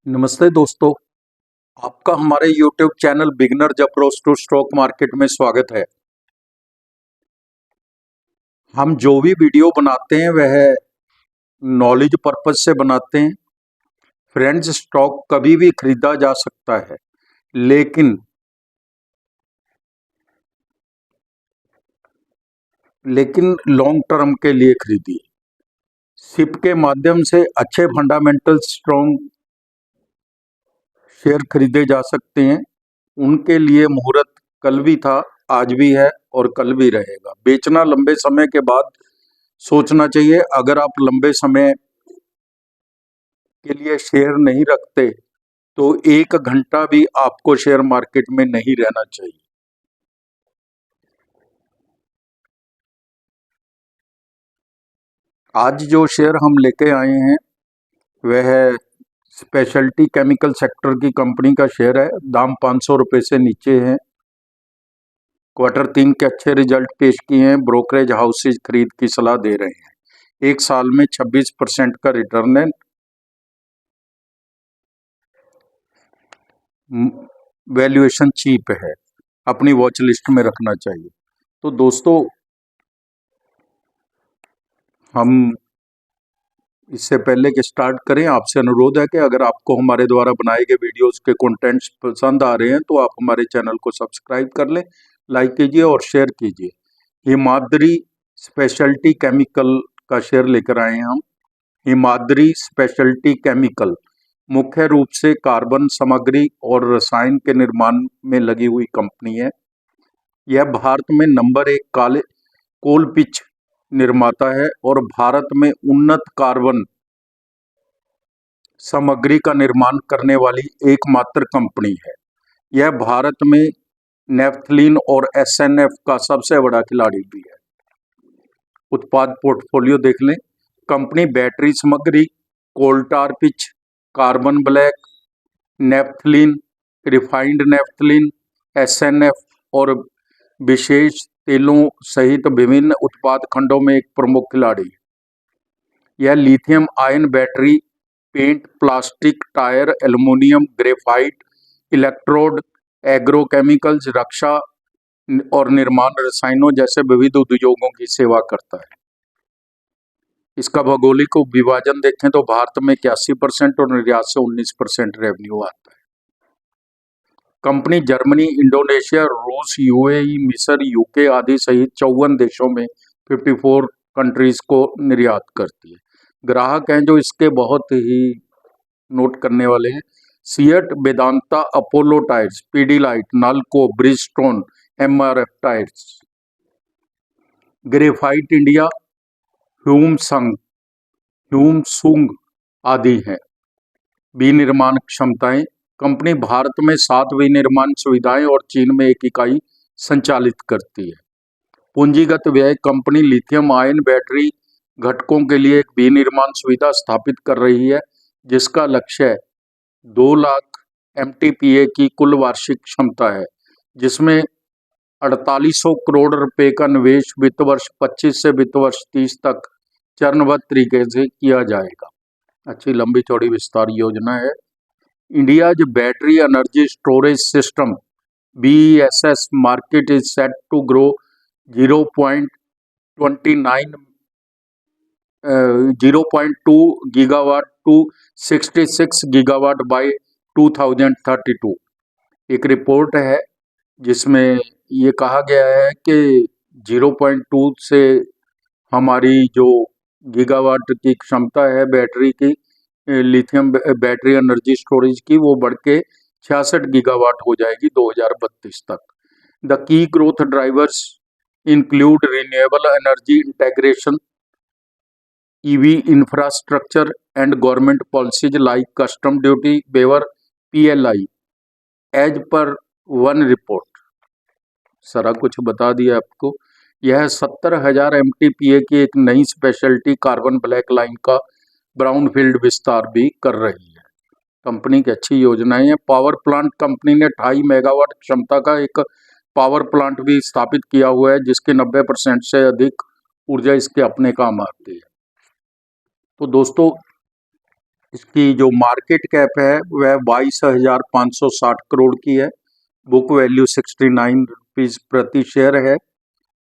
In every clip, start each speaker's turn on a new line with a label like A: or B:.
A: नमस्ते दोस्तों। आपका हमारे YouTube channel beginners approach to stock market में स्वागत है। हम जो भी वीडियो बनाते हैं वह नॉलेज पर्पज से बनाते हैं। फ्रेंड्स, स्टॉक कभी भी खरीदा जा सकता है, लेकिन लॉन्ग टर्म के लिए खरीदिए। सिप के माध्यम से अच्छे फंडामेंटल स्ट्रॉन्ग शेयर खरीदे जा सकते हैं। उनके लिए मुहूर्त कल भी था, आज भी है और कल भी रहेगा। बेचना लंबे समय के बाद सोचना चाहिए। अगर आप लंबे समय के लिए शेयर नहीं रखते तो 1 घंटा भी आपको शेयर मार्केट में नहीं रहना चाहिए। आज जो शेयर हम लेके आए हैं वह स्पेशलिटी केमिकल सेक्टर की कंपनी का शेयर है। दाम 500 रुपये से नीचे है। Q3 के अच्छे रिजल्ट पेश किए हैं। ब्रोकरेज हाउसेज खरीद की सलाह दे रहे हैं। 1 साल में 26% का रिटर्न है। वैल्यूएशन चीप है, अपनी वॉच लिस्ट में रखना चाहिए। तो दोस्तों, हम इससे पहले कि स्टार्ट करें, आपसे अनुरोध है कि अगर आपको हमारे द्वारा बनाए गए वीडियोस के कंटेंट्स पसंद आ रहे हैं तो आप हमारे चैनल को सब्सक्राइब कर लें, लाइक कीजिए और शेयर कीजिए। हिमाद्री स्पेशलिटी केमिकल का शेयर लेकर आए हैं हम। हिमाद्री स्पेशलिटी केमिकल मुख्य रूप से कार्बन सामग्री और रसायन के निर्माण में लगी हुई कंपनी है। यह भारत में नंबर 1 काले कोल पिच निर्माता है और भारत में उन्नत कार्बन सामग्री का निर्माण करने वाली एकमात्र कंपनी है। यह भारत में नेफ्थलीन और एसएनएफ का सबसे बड़ा खिलाड़ी भी है। उत्पाद पोर्टफोलियो देख लें। कंपनी बैटरी सामग्री, coal tar pitch, carbon black, naphthalene, refined naphthalene, SNF और विशेष तेलों सहित विभिन्न उत्पाद खंडों में एक प्रमुख खिलाड़ी है। यह lithium ion battery, paint, plastic, tyre, aluminium, graphite, electrode, agrochemicals, रक्षा और निर्माण रसायनों जैसे विविध उद्योगों की सेवा करता है। इसका भौगोलिक विभाजन देखें तो भारत में 81% और निर्यात से 19% रेवेन्यू आता है। कंपनी जर्मनी, इंडोनेशिया, रूस, यूएई, मिस्र, यूके आदि सहित 54 देशों में 54 कंट्रीज को निर्यात करती है। ग्राहक हैं जो इसके बहुत ही नोट करने वाले हैं: CEAT, Vedanta, Apollo tyres, Pidilite, Nalco, Bridgestone, MRF tyres, Graphite India, Hyosung आदि हैं। विनिर्माण क्षमताएं: कंपनी भारत में 7 विनिर्माण सुविधाएं और चीन में 1 इकाई संचालित करती है। पूंजीगत व्यय: कंपनी लिथियम आयन बैटरी घटकों के लिए एक विनिर्माण सुविधा स्थापित कर रही है, जिसका लक्ष्य 2 लाख MTPA की कुल वार्षिक क्षमता है, जिसमें 4800 करोड़ रुपए का निवेश वित्त वर्ष 25 से वित्त वर्ष 30 तक चरणबद्ध तरीके से किया जाएगा। अच्छी लंबी चौड़ी विस्तार योजना है। India's battery energy storage system BESS market is set to grow 0.2 gigawatt to 66 gigawatt by 2032। एक रिपोर्ट है जिसमें ये कहा गया है कि 0.2 से हमारी जो गीगावाट की क्षमता है बैटरी की, लिथियम बैटरी एनर्जी स्टोरेज की, वो बढ़ के 66 गीगावाट हो जाएगी 2032 तक। द की growth drivers include renewable energy integration, EV infrastructure and government policies like custom duty waiver PLI as per one report. सारा कुछ बता दिया आपको। यह 70,000 MTPA की एक नई स्पेशलिटी कार्बन ब्लैक लाइन का ब्राउनफील्ड विस्तार भी कर रही है। कंपनी की अच्छी योजनाएं हैं। पावर प्लांट: कंपनी ने 2.5 मेगावाट क्षमता का एक पावर प्लांट भी स्थापित किया हुआ है, जिसकी 90% से अधिक ऊर्जा इसके अपने काम आती है। तो दोस्तों, इसकी जो मार्केट कैप है वह 22,560 करोड़ की है। बुक वैल्यू 69 रुपीज प्रति शेयर है।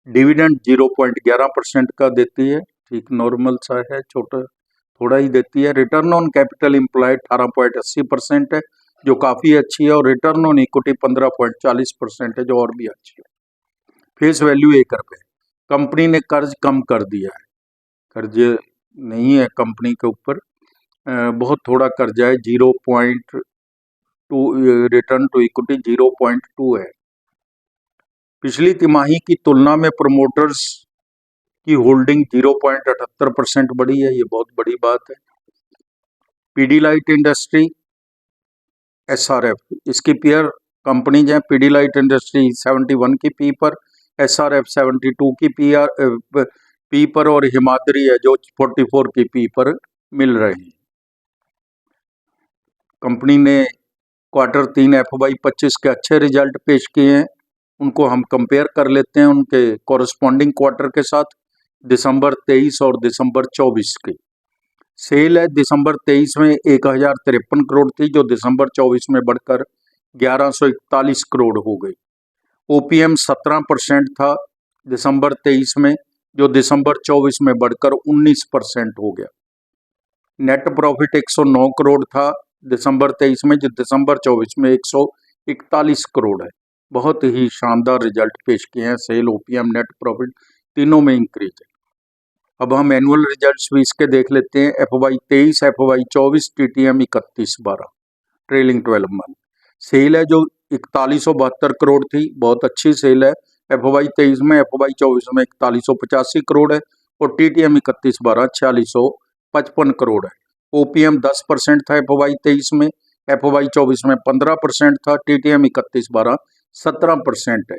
A: डिविडेंड 0.11% का देती है, ठीक नॉर्मल सा है, छोटा थोड़ा ही देती है। रिटर्न ऑन कैपिटल एम्प्लॉयड 18.80% है, जो काफ़ी अच्छी है, और रिटर्न ऑन इक्विटी 15.40% है, जो और भी अच्छी है। फेस वैल्यू 1 रुपये। कंपनी ने कर्ज कम कर दिया है, कर्ज नहीं है कंपनी के ऊपर, बहुत थोड़ा कर्जा है, 0.2, रिटर्न टू इक्विटी 0.2 है। पिछली तिमाही की तुलना में प्रमोटर्स की होल्डिंग 0.78% बढ़ी है, ये बहुत बड़ी बात है। पीडीलाइट इंडस्ट्री एसआरएफ, इसकी पेयर कंपनीज हैं। पीडीलाइट इंडस्ट्री 71 की पी पर, एसआरएफ 72 की पी पर, और हिमाद्री है जो 44 की पी पर मिल रही है। कंपनी ने Q3 FY25 के अच्छे रिजल्ट पेश किए हैं, उनको हम कंपेयर कर लेते हैं उनके कॉरस्पॉन्डिंग क्वार्टर के साथ, दिसंबर 23 और दिसंबर 24 के। सेल है दिसंबर 23 में 1053 करोड़ थी, जो दिसंबर 24 में बढ़कर 1141 करोड़ हो गई। ओपीएम 17% था दिसंबर 23 में, जो दिसंबर 24 में बढ़कर 19% हो गया। नेट प्रॉफिट 109 करोड़ था दिसंबर 23 में, जो दिसंबर 24 में 141 करोड़ है। बहुत ही शानदार रिजल्ट पेश किए हैं, सेल, ओपीएम, नेट प्रॉफिट तीनों में इंक्रीज है। अब हम एनुअल रिजल्ट्स भी इसके देख लेते हैं। FY23, FY24 TTM 31/12 trailing 12 month. Cell है जो 4172 करोड़ थी, बहुत अच्छी सेल है FY23 में। FY24 में 4185 करोड़ है, और TTM 31/12 4655 करोड़ है। ओपीएम 10% था FY23 में, FY24 में 15% था, TTM 31/12 17% है।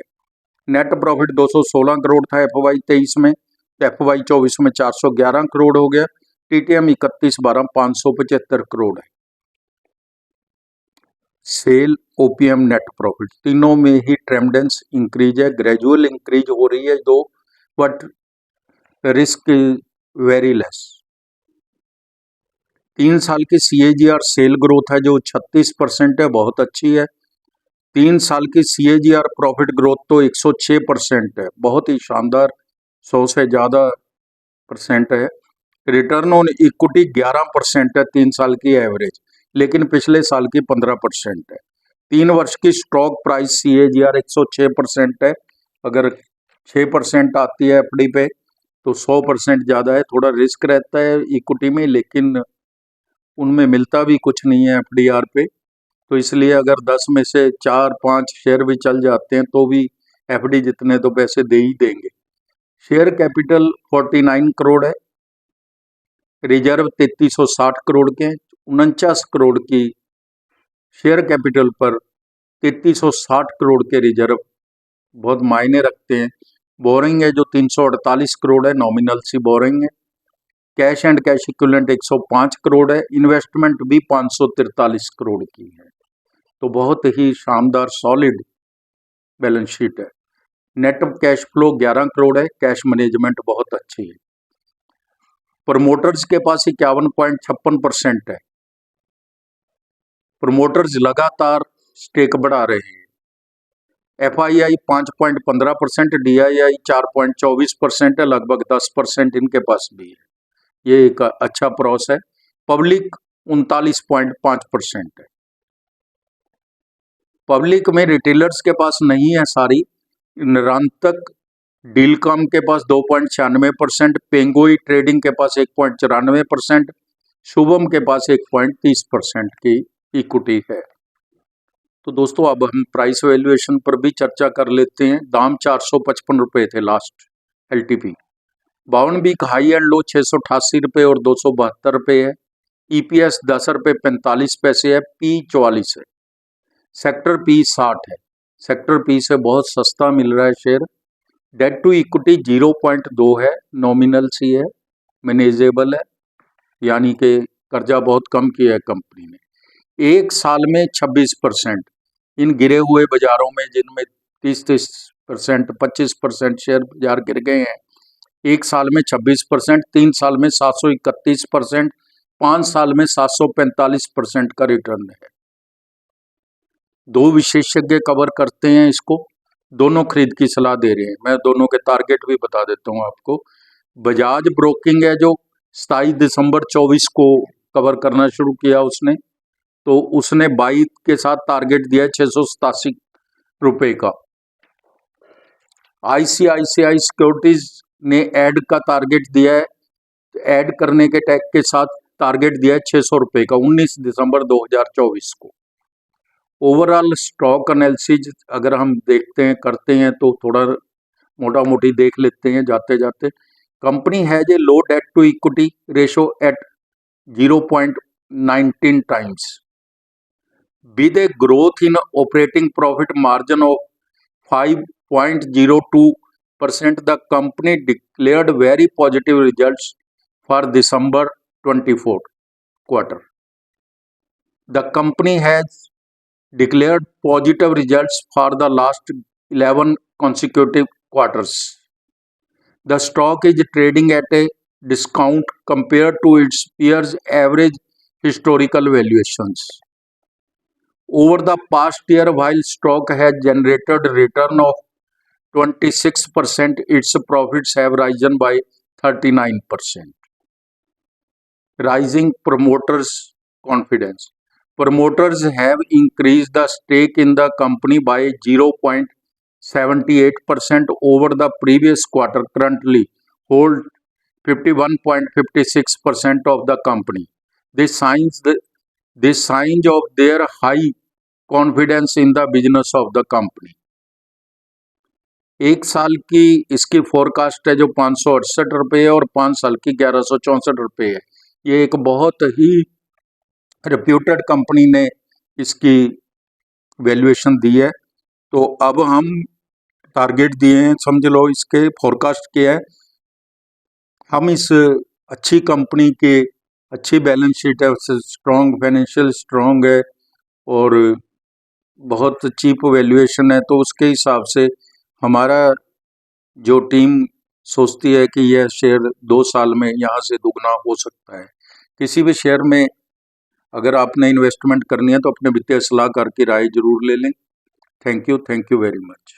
A: नेट प्रॉफिट 216 करोड़ था FY23 में, FY24 में 411 करोड़ हो गया। TTM 31/12 575 करोड़ है। सेल, ओपीएम, नेट प्रॉफिट तीनों में ही ट्रेंडेंस इंक्रीज है, ग्रेजुअल इंक्रीज हो रही है दो, बट रिस्क वेरी लेस। 3 साल की CAGR सेल ग्रोथ है जो 36% है, बहुत अच्छी है। 3 साल की CAGR प्रॉफिट ग्रोथ तो 106% है, बहुत ही शानदार, 100 से ज़्यादा % है। रिटर्न ऑन इक्विटी 11% है 3 साल की एवरेज, लेकिन पिछले साल की 15% है। 3 वर्ष की स्टॉक प्राइस CAGR 106% है। अगर 6% आती है FD पे तो 100% ज़्यादा है। थोड़ा रिस्क रहता है इक्विटी में, लेकिन उनमें मिलता भी कुछ नहीं है FDR पे, तो इसलिए अगर 10 में से 4-5 शेयर भी चल जाते हैं तो भी FD जितने तो पैसे दे ही देंगे। शेयर कैपिटल 49 करोड़ है, रिजर्व 3360 करोड़ के, 49 करोड़ की शेयर कैपिटल पर 3360 करोड़ के रिजर्व बहुत मायने रखते हैं। बोरिंग है जो 348 करोड़ है, नॉमिनल सी बोरिंग है। Cash and cash equivalent 105 crore है, इन्वेस्टमेंट भी 543 करोड़ की है, तो बहुत ही शानदार सॉलिड बैलेंस शीट है। नेट कैश फ्लो 11 करोड़ है, कैश मैनेजमेंट बहुत अच्छी है। प्रमोटर्स के पास 51.56% है। प्रमोटर्स लगातार स्टेक बढ़ा रहे हैं। FII 5.15%, DII 4.24% है, लगभग 10% इनके पास भी है, ये एक अच्छा प्रॉस है। पब्लिक 39.5% है। पब्लिक में रिटेलर्स के पास नहीं है सारी, निरांतक डीलकॉम के पास 2.96%, पेंगोई ट्रेडिंग के पास 1.94%, शुभम के पास 1.30% की इक्विटी है। तो दोस्तों अब हम प्राइस वैल्यूएशन पर भी चर्चा कर लेते हैं। दाम 455 रुपये थे last LTP। 52 week high and low 688 रुपये और 272 रुपये है। EPS 10 रुपये 45 पैसे है। P 44 है। सेक्टर P 60 है। सेक्टर P से बहुत सस्ता मिल रहा है शेयर। डेट टू इक्विटी 0.2 है, नॉमिनल सी है, मैनेजेबल है, यानी कि कर्जा बहुत कम किया है कंपनी ने। 1 साल में 26%, इन गिरे हुए बाजारों में जिनमें 30% 25% शेयर बाजार गिर गए हैं, 1 साल में 26%, 3 साल में 731%, 5 साल में 745% का रिटर्न है। 2 विशेषज्ञ कवर करते हैं इसको, दोनों खरीद की सलाह दे रहे हैं। मैं दोनों के टारगेट भी बता देता हूं आपको। बजाज ब्रोकिंग है जो 27 दिसंबर 24 को कवर करना शुरू किया उसने, तो उसने 22 के साथ टारगेट दिया है 687 रुपए का। ICICI सिक्योरिटीज ने ऐड का टारगेट दिया है, ऐड करने के टैग के साथ टारगेट दिया है 600 रुपए का 19 दिसंबर 2024 को। ओवरऑल स्टॉक एनालिसिस अगर हम देखते हैं करते हैं तो थोड़ा मोटा मोटी देख लेते हैं जाते जाते। Company has a low debt to equity ratio at 0.19 times with a growth in operating profit margin of 5.02%. The company declared very positive results for December 24 quarter. The company has declared positive results for the last 11 consecutive quarters. The stock is trading at a discount compared to its peers' average historical valuations. Over the past year, while stock has generated a return of 26%, its profits have risen by 39%. Rising promoters' confidence. Promoters have increased the stake in the company by 0.78% over the previous quarter, currently hold 51.56% of the company. This signs of their high confidence in the business of the company. 1 साल की इसकी forecast है जो 568 रुपये और 5 साल की 1164 रुपये है। ये एक बहुत ही रेप्यूटेड कंपनी ने इसकी वैल्यूएशन दी है। तो अब हम टारगेट दिए हैं, समझ लो इसके फोरकास्ट किया है। हम इस अच्छी कंपनी के अच्छी बैलेंस शीट है, स्ट्रॉन्ग फाइनेंशियल स्ट्रॉन्ग है और बहुत चीप वैल्यूएशन है, तो उसके हिसाब से हमारा जो टीम सोचती है कि यह शेयर 2 साल में यहाँ से दुगना हो सकता है। किसी भी शेयर में अगर आपने इन्वेस्टमेंट करनी है तो अपने वित्तीय सलाहकार की राय जरूर ले लें। Thank you very much.